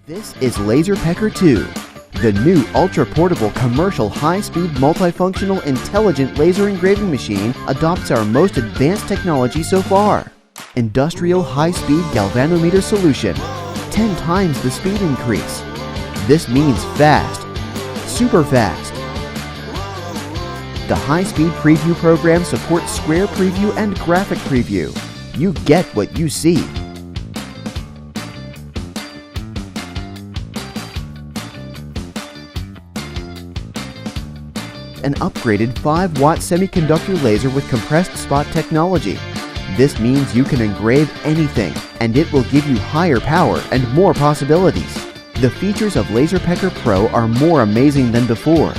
This is LaserPecker 2, the new ultra-portable commercial high-speed multifunctional intelligent laser engraving machine adopts our most advanced technology so far. Industrial high-speed galvanometer solution, 10 times the speed increase. This means fast, super fast. The high-speed preview program supports square preview and graphic preview. You get what you see. An upgraded 5-watt semiconductor laser with compressed spot technology. This means you can engrave anything, and it will give you higher power and more possibilities. The features of LaserPecker Pro are more amazing than before.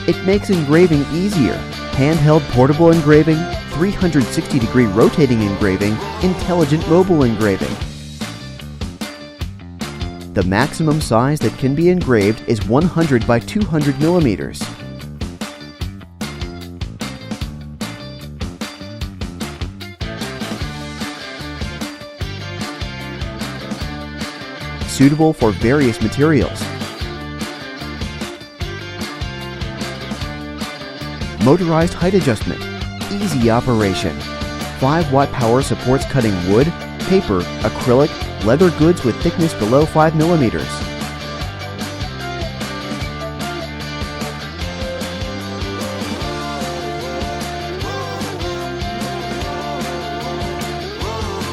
It makes engraving easier. Handheld portable engraving, 360-degree rotating engraving, intelligent mobile engraving. The maximum size that can be engraved is 100 by 200 millimeters. Suitable for various materials. Motorized height adjustment, easy operation. 5-watt power supports cutting wood, paper, acrylic, leather goods with thickness below 5 millimeters.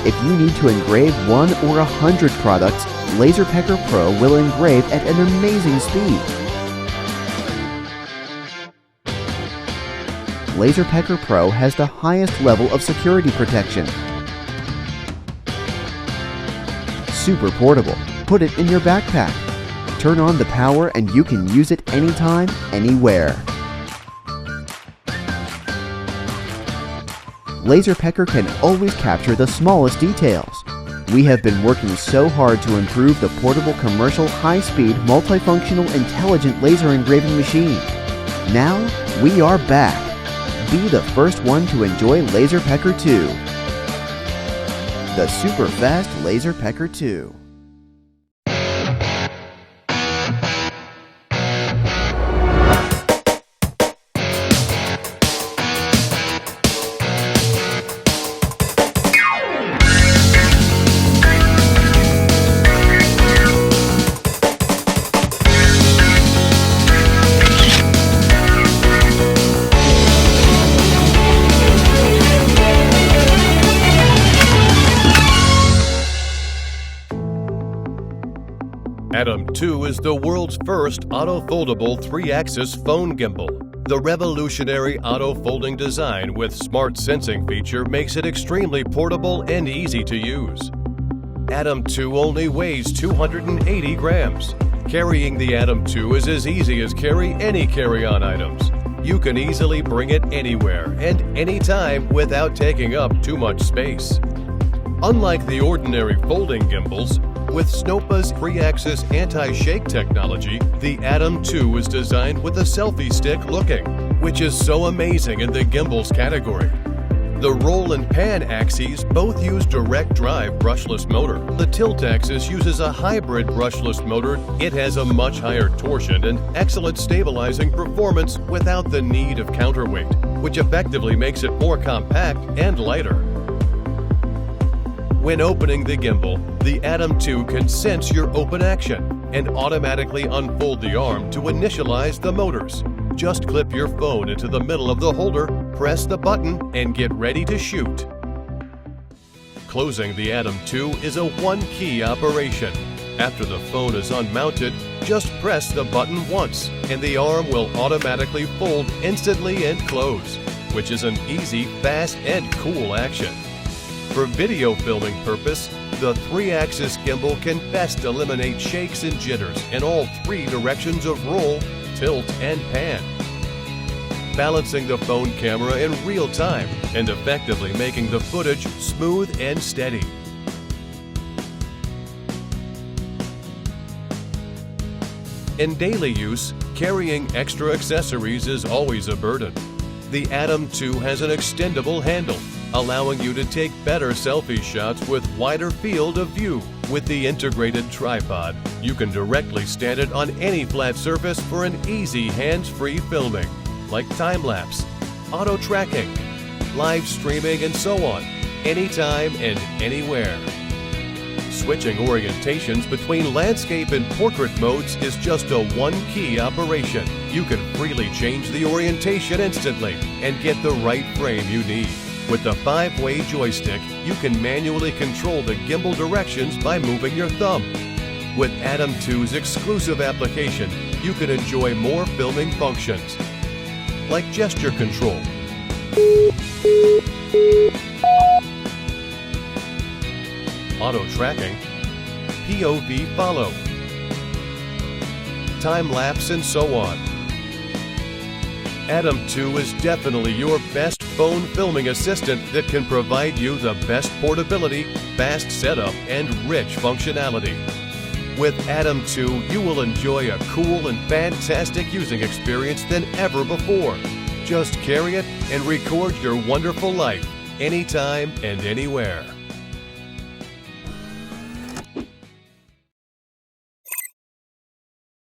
If you need to engrave 1 or 100 products, LaserPecker Pro will engrave at an amazing speed. LaserPecker Pro has the highest level of security protection. Super portable. Put it in your backpack. Turn on the power and you can use it anytime, anywhere. LaserPecker can always capture the smallest details. We have been working so hard to improve the portable commercial high-speed multifunctional intelligent laser engraving machine. Now we are back. Be the first one to enjoy LaserPecker 2. The super fast LaserPecker 2. Atom 2 is the world's first auto-foldable 3-axis phone gimbal. The revolutionary auto-folding design with smart sensing feature makes it extremely portable and easy to use. Atom 2 only weighs 280 grams. Carrying the Atom 2 is as easy as carry any carry-on items. You can easily bring it anywhere and anytime without taking up too much space. Unlike the ordinary folding gimbals, with Snopa's 3-axis anti-shake technology, the Atom 2 is designed with a selfie stick looking, which is so amazing in the gimbals category. The roll and pan axes both use direct drive brushless motor. The tilt axis uses a hybrid brushless motor. It has a much higher torsion and excellent stabilizing performance without the need of counterweight, which effectively makes it more compact and lighter. When opening the gimbal, the Atom 2 can sense your open action and automatically unfold the arm to initialize the motors. Just clip your phone into the middle of the holder, press the button, and get ready to shoot. Closing the Atom 2 is a one-key operation. After the phone is unmounted, just press the button once, and the arm will automatically fold instantly and close, which is an easy, fast, and cool action. For video filming purpose, the 3-axis gimbal can best eliminate shakes and jitters in all 3 directions of roll, tilt, and pan, balancing the phone camera in real time and effectively making the footage smooth and steady. In daily use, carrying extra accessories is always a burden. The Atom 2 has an extendable handle, allowing you to take better selfie shots with wider field of view. With the integrated tripod, You can directly stand it on any flat surface for an easy hands-free filming, like time-lapse, auto tracking, live streaming, and so on, anytime and anywhere. Switching orientations between landscape and portrait modes is just a one-key operation. You can freely change the orientation instantly and get the right frame you need. With the 5-way joystick, you can manually control the gimbal directions by moving your thumb. With Atom 2's exclusive application, you can enjoy more filming functions, like gesture control, auto tracking, POV follow, time lapse, and so on. Atom 2 is definitely your best phone filming assistant that can provide you the best portability, fast setup, and rich functionality. With Atom 2, you will enjoy a cool and fantastic using experience than ever before. Just carry it and record your wonderful life anytime and anywhere.